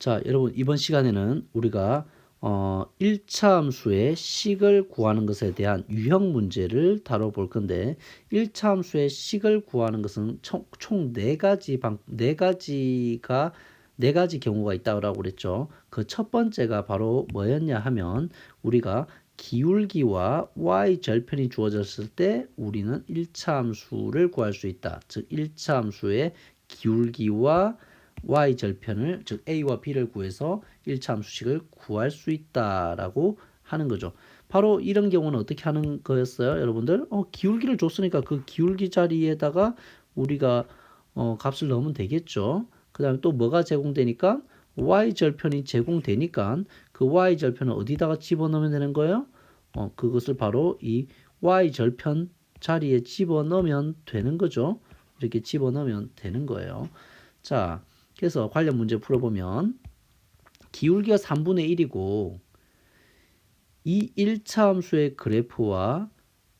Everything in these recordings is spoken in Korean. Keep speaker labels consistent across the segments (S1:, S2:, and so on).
S1: 자, 여러분 이번 시간에는 우리가 1차 함수의 식을 구하는 것에 대한 유형 문제를 다뤄볼 건데 1차 함수의 식을 구하는 것은 총 네 가지 경우가 있다고 그랬죠. 그 첫 번째가 바로 뭐였냐 하면 우리가 기울기와 y 절편이 주어졌을 때 우리는 1차 함수를 구할 수 있다. 즉 1차 함수의 기울기와 y 절편을 즉 a와 b를 구해서 1차 함수식을 구할 수 있다라고 하는 거죠. 바로 이런 경우는 어떻게 하는 거였어요, 여러분들? 기울기를 줬으니까 그 기울기 자리에다가 우리가 값을 넣으면 되겠죠. 그다음에 또 뭐가 제공되니까 y 절편이 제공되니까 그 y 절편을 어디다가 집어넣으면 되는 거예요? 그것을 바로 이 y 절편 자리에 집어넣으면 되는 거죠. 이렇게 집어넣으면 되는 거예요. 자, 그래서 관련 문제 풀어보면 기울기가 3분의 1이고 이 1차 함수의 그래프와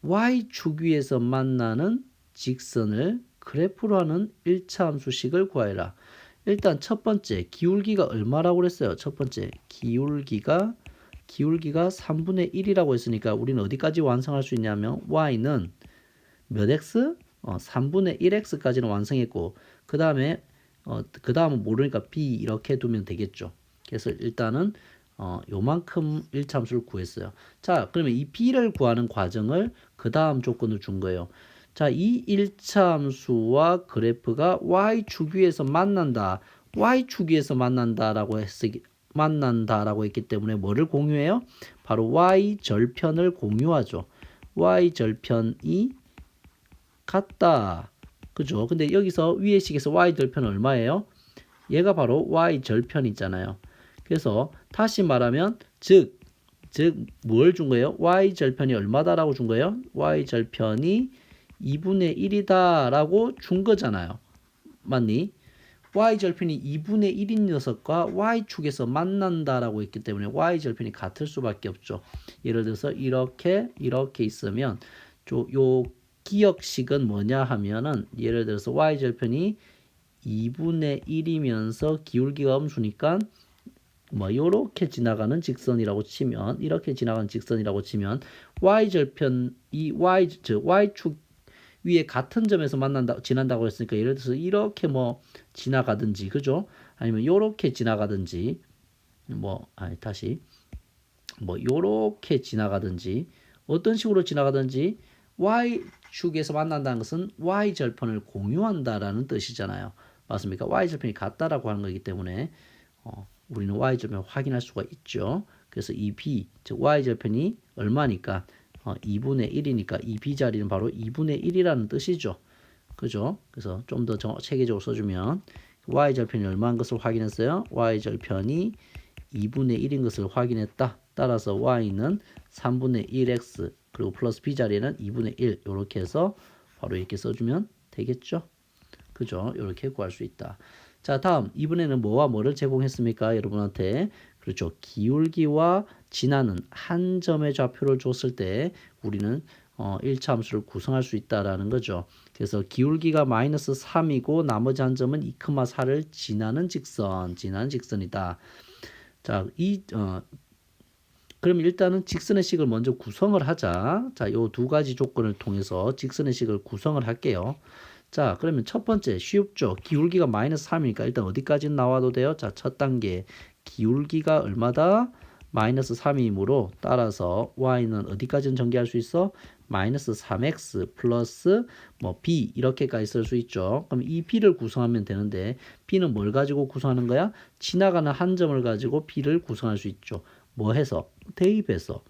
S1: y축 위에서 만나는 직선을 그래프로 하는 1차 함수식을 구하여라. 일단 첫 번째 기울기가 얼마라고 그랬어요? 첫 번째 기울기가 3분의 1이라고 했으니까 우리는 어디까지 완성할 수 있냐면 y는 몇 x? 3분의 1x까지는 완성했고 그 다음은 모르니까 b 이렇게 두면 되겠죠. 그래서 일단은 요만큼 1차 함수를 구했어요. 자, 그러면 이 b를 구하는 과정을 그 다음 조건을 준 거예요. 자, 이 1차 함수와 그래프가 y축 위에서 만난다. y축 위에서 만난다라고 했기 때문에 뭐를 공유해요? 바로 y절편을 공유하죠. y절편이 같다. 그죠? 근데 여기서 위의 식에서 y절편은 얼마예요? 얘가 바로 y절편 있잖아요. 그래서 다시 말하면 즉 뭘 준 거예요? y절편이 얼마다라고 준 거예요? y절편이 2분의 1이다 라고 준 거잖아요. 맞니? y절편이 2분의 1인 녀석과 y축에서 만난다라고 했기 때문에 y절편이 같을 수밖에 없죠. 예를 들어서 이렇게 있으면 요 기억식은 뭐냐 하면은 예를 들어서 y절편이 2분의 1이면서 기울기가 함수니까 뭐 요렇게 지나가는 직선이라고 치면 이렇게 지나가는 직선이라고 치면 y절편 y축 위에 같은 점에서 지난다고 했으니까 예를 들어서 이렇게 뭐 지나가든지 그죠? 아니면 요렇게 지나가든지 요렇게 지나가든지 어떤 식으로 지나가든지 y축에서 만난다는 것은 y절편을 공유한다라는 뜻이잖아요. 맞습니까? y절편이 같다라고 하는 거기 때문에 우리는 y절편을 확인할 수가 있죠. 그래서 이 b, 즉 y절편이 얼마니까 2분의 1이니까 이 b 자리는 바로 2분의 1이라는 뜻이죠. 그죠? 그래서 좀 더 체계적으로 써주면 y절편이 얼마인 것을 확인했어요. y절편이 2분의 1인 것을 확인했다. 따라서 y는 3분의 1x 그리고 플러스 b 자리에는 2분의 1 이렇게 해서 바로 이렇게 써주면 되겠죠. 그죠? 이렇게 구할 수 있다. 자, 다음 이번에는 뭐와 뭐를 제공했습니까? 여러분한테 그렇죠. 기울기와 지나는 한 점의 좌표를 줬을 때 우리는 1차 함수를 구성할 수 있다라는 거죠. 그래서 기울기가 마이너스 3이고 나머지 한 점은 2,4를 지나는 직선이다. 자, 그럼 일단은 직선의 식을 먼저 구성을 하자. 자, 요 두 가지 조건을 통해서 직선의 식을 구성을 할게요. 자, 그러면 첫 번째 쉽죠. 기울기가 마이너스 3이니까 일단 어디까지 나와도 돼요? 자, 첫 단계 기울기가 얼마다? 마이너스 3이므로 따라서 y는 어디까지는 전개할 수 있어? 마이너스 3x 플러스 b 이렇게까지 쓸 수 있죠. 그럼 이 b를 구성하면 되는데 b는 뭘 가지고 구성하는 거야? 지나가는 한 점을 가지고 b를 구성할 수 있죠. 뭐 해서? 대입해서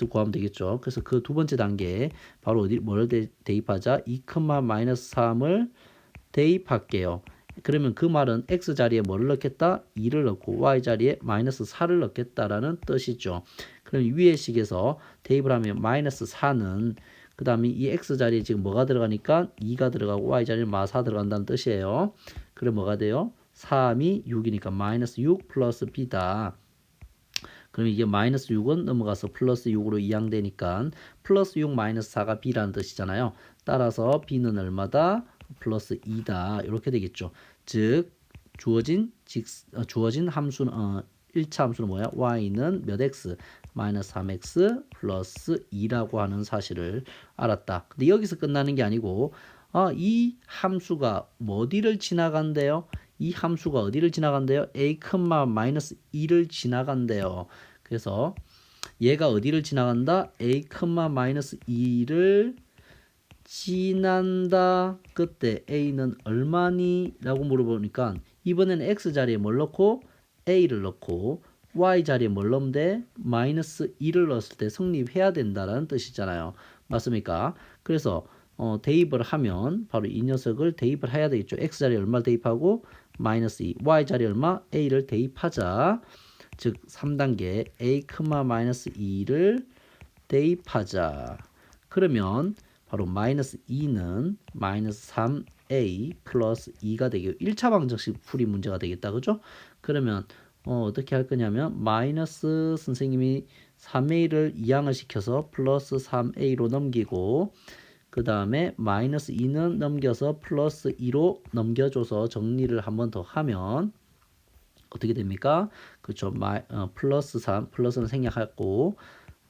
S1: 구하면 되겠죠. 그래서 그 두 번째 단계에 바로 뭐를 대입하자? 2,-3을 대입할게요. 그러면 그 말은 x 자리에 뭐를 넣겠다? 2를 넣고 y 자리에 마이너스 4를 넣겠다라는 뜻이죠. 그럼 위의 식에서 대입을 하면 마이너스 4는 그 다음에 이 x 자리에 지금 뭐가 들어가니까 2가 들어가고 y 자리에 마4 들어간다는 뜻이에요. 그럼 뭐가 돼요? 3이 6이니까 마이너스 6 플러스 b다. 그럼 이게 마이너스 6은 넘어가서 플러스 6으로 이항되니까 플러스 6 마이너스 4가 b라는 뜻이잖아요. 따라서 b는 얼마다? 플러스 2다. 이렇게 되겠죠. 즉 주어진 함수는 1차 함수는 뭐야? y는 몇 x? 마이너스 3x 플러스 2라고 하는 사실을 알았다. 근데 여기서 끝나는 게 아니고 이 함수가 어디를 지나간대요? 이 함수가 어디를 지나간대요? a, 마이너스 2를 지나간대요. 그래서 얘가 어디를 지나간다? a, 마이너스 2를 지난다. 그때 a는 얼마니? 라고 물어보니까 이번에는 x 자리에 뭘 넣고 a를 넣고 y 자리에 뭘 넣으면 돼? 마이너스 2를 넣었을 때 성립해야 된다라는 뜻이잖아요. 맞습니까? 그래서 대입을 하면 바로 이 녀석을 대입을 해야 되겠죠. x 자리에 얼마 대입하고 마이너스 2, y 자리에 얼마? a를 대입하자. 즉 3단계 a, 마이너스 2를 대입하자. 그러면 바로 마이너스 2는 마이너스 3a 플러스 2가 되겠고 1차 방정식 풀이 문제가 되겠다. 그죠? 그러면 어떻게 할 거냐면 마이너스 선생님이 3a를 이항을 시켜서 플러스 3a로 넘기고 그 다음에 마이너스 2는 넘겨서 플러스 2로 넘겨줘서 정리를 한 번 더 하면 어떻게 됩니까? 그렇죠. 플러스 3, 플러스는 생략하고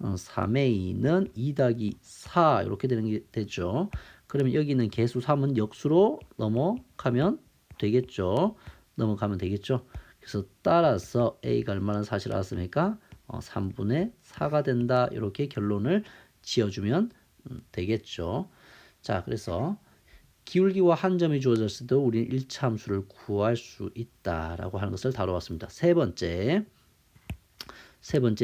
S1: 3a는 2 더하기 4 이렇게 되는 게 되죠. 그러면 여기는 개수 3은 역수로 넘어가면 되겠죠. 넘어가면 되겠죠. 그래서 따라서 a가 얼마나 사실 알았습니까? 3분의 4가 된다. 이렇게 결론을 지어주면 되겠죠. 자, 그래서 기울기와 한 점이 주어졌을 때 우리는 1차 함수를 구할 수 있다라고 하는 것을 다뤄봤습니다. 세 번째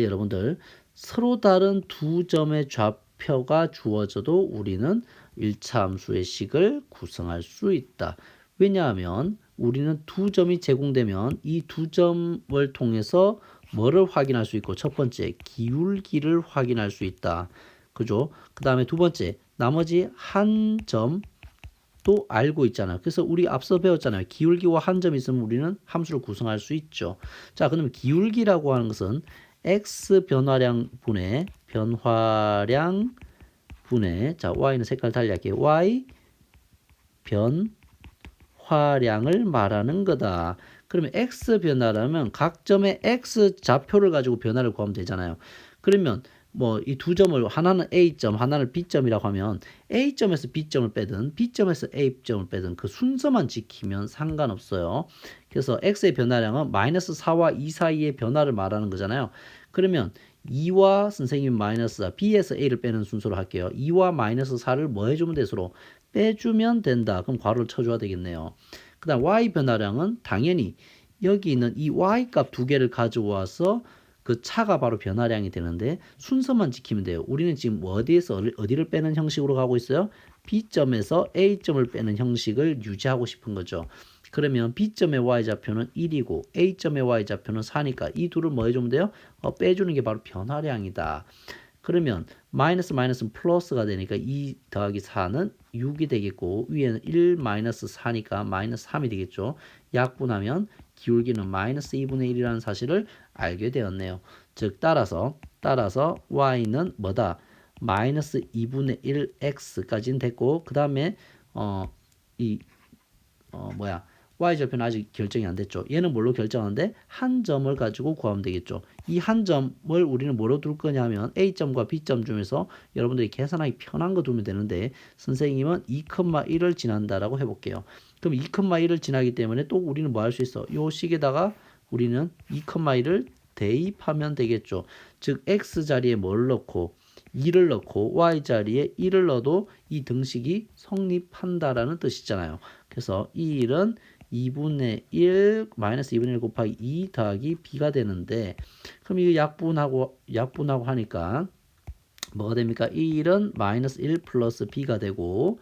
S1: 여러분들 서로 다른 두 점의 좌표가 주어져도 우리는 1차 함수의 식을 구성할 수 있다. 왜냐하면 우리는 두 점이 제공되면 이 두 점을 통해서 뭐를 확인할 수 있고 첫 번째 기울기를 확인할 수 있다. 그죠? 그 다음에 두 번째 나머지 한 점도 알고 있잖아요. 그래서 우리 앞서 배웠잖아요. 기울기와 한 점이 있으면 우리는 함수를 구성할 수 있죠. 자, 그러면 기울기라고 하는 것은 x 변화량 분의 자 y는 색깔 달리할게요. y 변화량을 말하는 거다. 그러면 x 변화라면 각 점의 x 좌표를 가지고 변화를 구하면 되잖아요. 그러면 뭐 이 두 점을 하나는 A점, 하나는 B점이라고 하면 A점에서 B점을 빼든 B점에서 A점을 빼든 그 순서만 지키면 상관없어요. 그래서 X의 변화량은 마이너스 4와 2 사이의 변화를 말하는 거잖아요. 그러면 2와 선생님 마이너스 4, B에서 A를 빼는 순서로 할게요. 2와 마이너스 4를 뭐 해주면 돼? 서로 빼주면 된다. 그럼 괄호를 쳐줘야 되겠네요. 그 다음 Y 변화량은 당연히 여기 있는 이 Y 값 두 개를 가져와서 그 차가 바로 변화량이 되는데 순서만 지키면 돼요. 우리는 지금 어디에서 어디를 빼는 형식으로 가고 있어요? B점에서 A점을 빼는 형식을 유지하고 싶은 거죠. 그러면 B점의 Y좌표는 1이고 A점의 Y좌표는 4니까 이 둘을 뭐 해주면 돼요? 빼주는 게 바로 변화량이다. 그러면 마이너스는 플러스가 되니까 2 더하기 4는 6이 되겠고 위에는 1 마이너스 4니까 마이너스 3이 되겠죠. 약분하면 기울기는 마이너스 2분의 1이라는 사실을 알게 되었네요. 즉 따라서 y는 뭐다? 마이너스 2분의 1 x까지는 됐고 그 다음에 y좌표는 아직 결정이 안 됐죠. 얘는 뭘로 결정하는데 한 점을 가지고 구하면 되겠죠. 이 한 점을 우리는 뭐로 둘 거냐면 A점과 B점 중에서 여러분들이 계산하기 편한 거 두면 되는데 선생님은 2,1을 지난다라고 해볼게요. 그럼 2,1을 지나기 때문에 또 우리는 뭐 할 수 있어? 요 식에다가 우리는 2,1을 대입하면 되겠죠. 즉 x 자리에 뭘 넣고 2를 넣고 y 자리에 1을 넣어도 이 등식이 성립한다라는 뜻이잖아요. 그래서 이 1은 2분의 1 마이너스 2분의 1 곱하기 2 더하기 b가 되는데 그럼 이거 약분하고 하니까 뭐가 됩니까? 이 1은 마이너스 1 플러스 b가 되고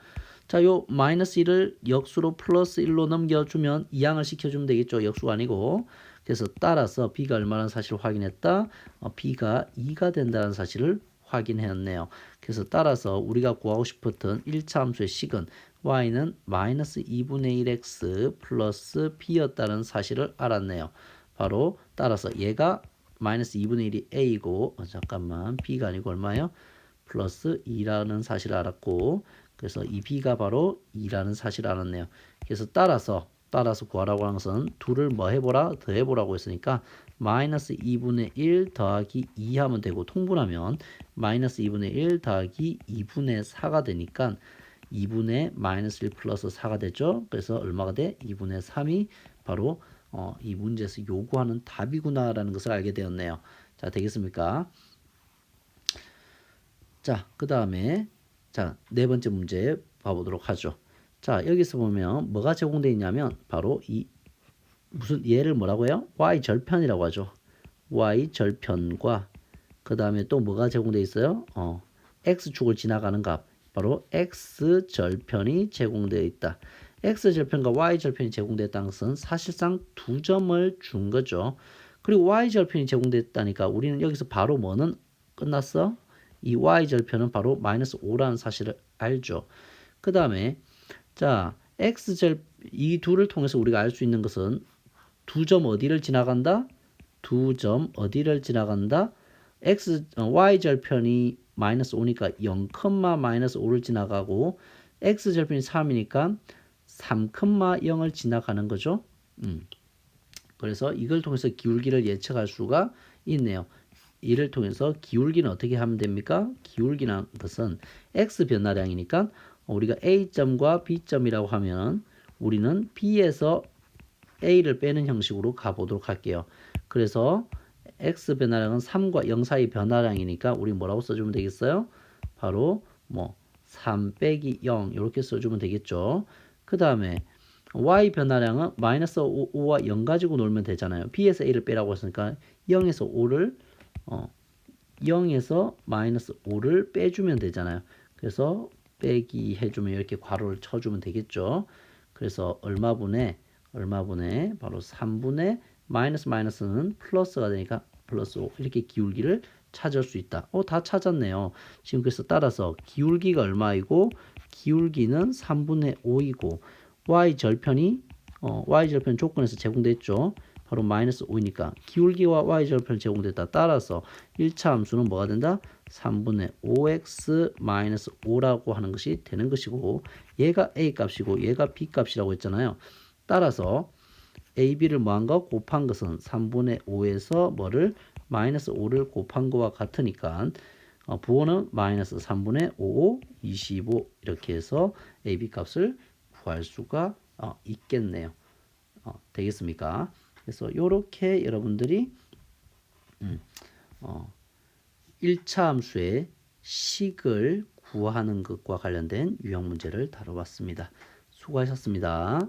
S1: 자, 요 마이너스 1을 역수로 플러스 1로 넘겨주면 이항을 시켜주면 되겠죠. 역수가 아니고. 그래서 따라서 b가 얼마나 사실을 확인했다? b가 2가 된다는 사실을 확인했네요. 그래서 따라서 우리가 구하고 싶었던 1차 함수의 식은 y는 마이너스 2분의 1x 플러스 b였다는 사실을 알았네요. 바로 따라서 얘가 마이너스 2분의 1이 a고 b가 아니고 얼마예요? 플러스 2라는 사실을 알았고 그래서 이 b가 바로 2라는 사실을 알았네요. 그래서 따라서 따라서 구하라고 하는 것은 둘을 뭐 해보라? 더해보라고 했으니까 마이너스 2분의 1 더하기 2 하면 되고 통분하면 마이너스 2분의 1 더하기 2분의 4가 되니까 2분의 마이너스 1 플러스 4가 되죠. 그래서 얼마가 돼? 2분의 3이 바로 이 문제에서 요구하는 답이구나라는 것을 알게 되었네요. 자, 되겠습니까? 자, 그 다음에 자, 네 번째 문제 봐보도록 하죠. 자, 여기서 보면 뭐가 제공되어 있냐면 바로 이 무슨 얘를 뭐라고 해요? y 절편이라고 하죠. y 절편과 그 다음에 또 뭐가 제공되어 있어요? x축을 지나가는 값 바로 x 절편이 제공되어 있다. x 절편과 y 절편이 제공됐다는 것은 사실상 두 점을 준 거죠. 그리고 y 절편이 제공됐다니까 우리는 여기서 바로 뭐는 끝났어? 이 y 절편은 바로 마이너스 5라는 사실을 알죠. 그 다음에 자 이 둘을 통해서 우리가 알 수 있는 것은 두 점 어디를 지나간다? 두 점 어디를 지나간다? y 절편이 마이너스 5니까 0, 마이너스 5를 지나가고 x 절편이 3이니까 3, 0을 지나가는 거죠. 그래서 이걸 통해서 기울기를 예측할 수가 있네요. 이를 통해서 기울기는 어떻게 하면 됩니까? 기울기라는 것은 x 변화량이니까 우리가 A점과 B점이라고 하면 우리는 B에서 A를 빼는 형식으로 가보도록 할게요. 그래서 x 변화량은 3과 0 사이 변화량이니까 우리 뭐라고 써주면 되겠어요? 바로 3 빼기 0 이렇게 써주면 되겠죠. 그 다음에 y 변화량은 마이너스 5와 0 가지고 놀면 되잖아요. B에서 A를 빼라고 했으니까 0에서 5를 0에서 마이너스 5를 빼주면 되잖아요. 그래서 빼기 해주면 이렇게 괄호를 쳐주면 되겠죠. 그래서 얼마분의 바로 3분의 마이너스는 플러스가 되니까 플러스 5 이렇게 기울기를 찾을 수 있다. 다 찾았네요. 지금 그래서 따라서 기울기가 얼마이고 기울기는 3분의 5이고 y 절편 조건에서 제공됐죠. 바로 마이너스 5이니까 기울기와 y절편 제공됐다. 따라서 1차 함수는 뭐가 된다? 3분의 5x 마이너스 5라고 하는 것이 되는 것이고 얘가 a 값이고 얘가 b 값이라고 했잖아요. 따라서 a, b를 뭐한 거? 곱한 것은 3분의 5에서 뭐를? 마이너스 5를 곱한 거와 같으니까 부호는 마이너스 3분의 5, 25 이렇게 해서 a, b 값을 구할 수가 있겠네요. 되겠습니까? 그래서 이렇게 여러분들이 1차 함수의 식을 구하는 것과 관련된 유형 문제를 다뤄봤습니다. 수고하셨습니다.